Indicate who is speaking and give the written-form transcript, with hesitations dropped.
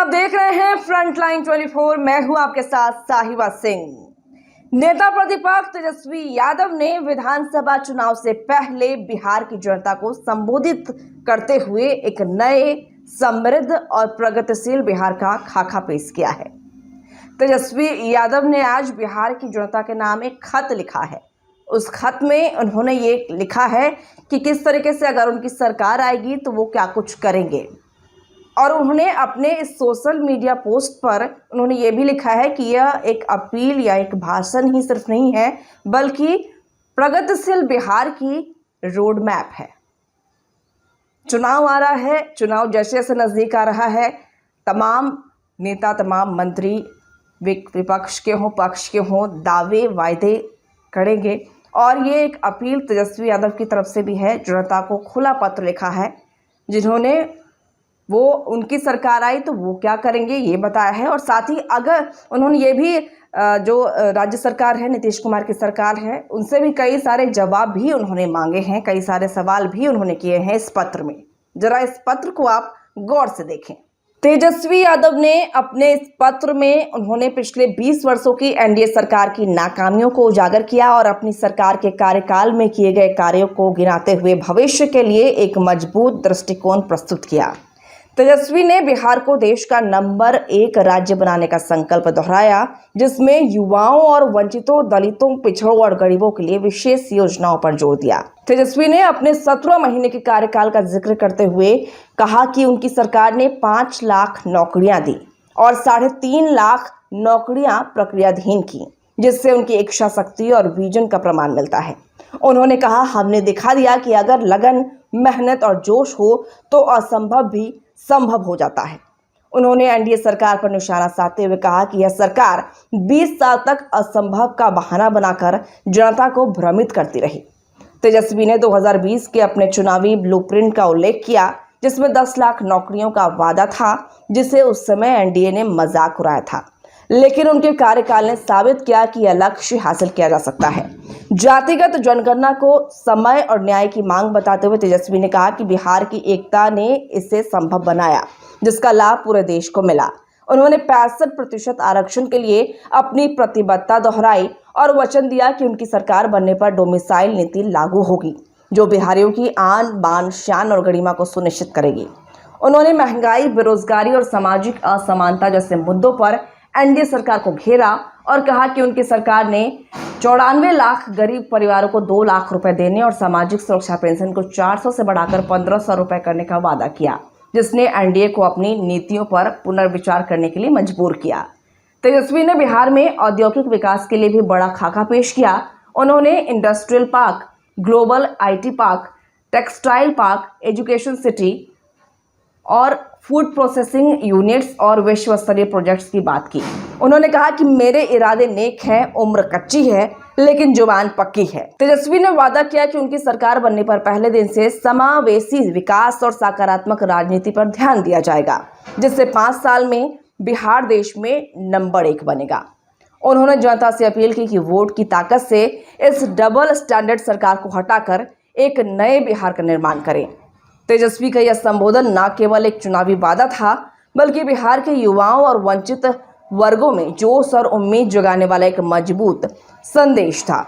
Speaker 1: देख रहे हैं फ्रंटलाइन 24। मैं हूं आपके साथ साहिबा सिंह। नेता प्रतिपक्ष तेजस्वी यादव ने विधानसभा चुनाव से पहले बिहार की जनता को संबोधित करते हुए एक नए, समृद्ध और प्रगतिशील बिहार का खाका पेश किया है। तेजस्वी यादव ने आज बिहार की जनता के नाम एक खत लिखा है। उस खत में उन्होंने ये लिखा है कि किस तरीके से अगर उनकी सरकार आएगी तो वो क्या कुछ करेंगे। और उन्होंने अपने इस सोशल मीडिया पोस्ट पर उन्होंने ये भी लिखा है कि यह एक अपील या एक भाषण ही सिर्फ नहीं है, बल्कि प्रगतिशील बिहार की रोड मैप है। चुनाव आ रहा है, चुनाव जैसे जैसे नज़दीक आ रहा है, तमाम नेता, तमाम मंत्री, विपक्ष के हों, पक्ष के हों, दावे वायदे करेंगे। और ये एक अपील तेजस्वी यादव की तरफ से भी है। जनता को खुला पत्र लिखा है, जिन्होंने वो उनकी सरकार आई तो वो क्या करेंगे ये बताया है। और साथ ही अगर उन्होंने ये भी जो राज्य सरकार है, नीतीश कुमार की सरकार है, उनसे भी कई सारे जवाब भी उन्होंने मांगे हैं, कई सारे सवाल भी उन्होंने किए हैं इस पत्र में। जरा इस पत्र को आप गौर से देखें। तेजस्वी यादव ने अपने इस पत्र में उन्होंने पिछले 20 वर्षों की एनडीए सरकार की नाकामियों को उजागर किया और अपनी सरकार के कार्यकाल में किए गए कार्यों को गिनाते हुए भविष्य के लिए एक मजबूत दृष्टिकोण प्रस्तुत किया। तेजस्वी ने बिहार को देश का नंबर 1 राज्य बनाने का संकल्प दोहराया, जिसमें युवाओं और वंचितों, दलितों, पिछड़ों और गरीबों के लिए विशेष योजनाओं पर जोर दिया। तेजस्वी ने अपने 17 महीने के कार्यकाल का जिक्र करते हुए कहा कि उनकी सरकार ने 5 लाख नौकरियां दी और 3.5 लाख नौकरियां प्रक्रियाधीन की, जिससे उनकी इच्छा शक्ति और विजन का प्रमाण मिलता है। उन्होंने कहा, हमने दिखा दिया कि अगर लगन, मेहनत और जोश हो तो असंभव भी संभव हो जाता है। उन्होंने एनडीए सरकार पर निशाना साधते हुए कहा कि यह सरकार 20 साल तक असंभव का बहाना बनाकर जनता को भ्रमित करती रही। तेजस्वी ने 2020 के अपने चुनावी ब्लूप्रिंट का उल्लेख किया, जिसमें 10 लाख नौकरियों का वादा था, जिसे उस समय एनडीए ने मजाक उड़ाया था। लेकिन उनके कार्यकाल ने साबित किया कि यह लक्ष्य हासिल किया जा सकता है। जातिगत जनगणना को समय और न्याय की मांग बताते हुए तेजस्वी ने कहा कि बिहार की एकता ने इसे संभव बनाया, जिसका लाभ पूरे देश को मिला। उन्होंने 65% आरक्षण के लिए अपनी प्रतिबद्धता दोहराई और वचन दिया कि उनकी सरकार बनने पर डोमिसाइल नीति लागू होगी, जो बिहारियों की आन बान, शान और गरिमा को सुनिश्चित करेगी। उन्होंने महंगाई, बेरोजगारी और सामाजिक असमानता जैसे मुद्दों पर एनडीए सरकार को घेरा और कहा कि उनकी सरकार ने 94 लाख गरीब परिवारों को 2 लाख रुपए देने और सामाजिक सुरक्षा पेंशन को 400 से बढ़ाकर 1500 रुपए करने का वादा किया, जिसने एनडीए को अपनी नीतियों पर पुनर्विचार करने के लिए मजबूर किया। तेजस्वी ने बिहार में औद्योगिक विकास के लिए भी बड़ा खाका पेश किया। उन्होंने industrial park, global IT park, textile park, education city और फूड प्रोसेसिंग यूनिट्स और विश्व स्तरीय प्रोजेक्ट्स की बात की। उन्होंने कहा कि मेरे इरादे नेक हैं, उम्र कच्ची है, लेकिन जुबान पक्की है। तेजस्वी ने वादा किया कि उनकी सरकार बनने पर पहले दिन से समावेशी विकास और सकारात्मक राजनीति पर ध्यान दिया जाएगा, जिससे 5 साल में बिहार देश में नंबर 1 बनेगा। उन्होंने जनता से अपील की कि वोट की ताकत से इस डबल स्टैंडर्ड सरकार को हटाकर एक नए बिहार का निर्माण करें। तेजस्वी का यह संबोधन न केवल एक चुनावी वादा था, बल्कि बिहार के युवाओं और वंचित वर्गों में जोश और उम्मीद जगाने वाला एक मजबूत संदेश था।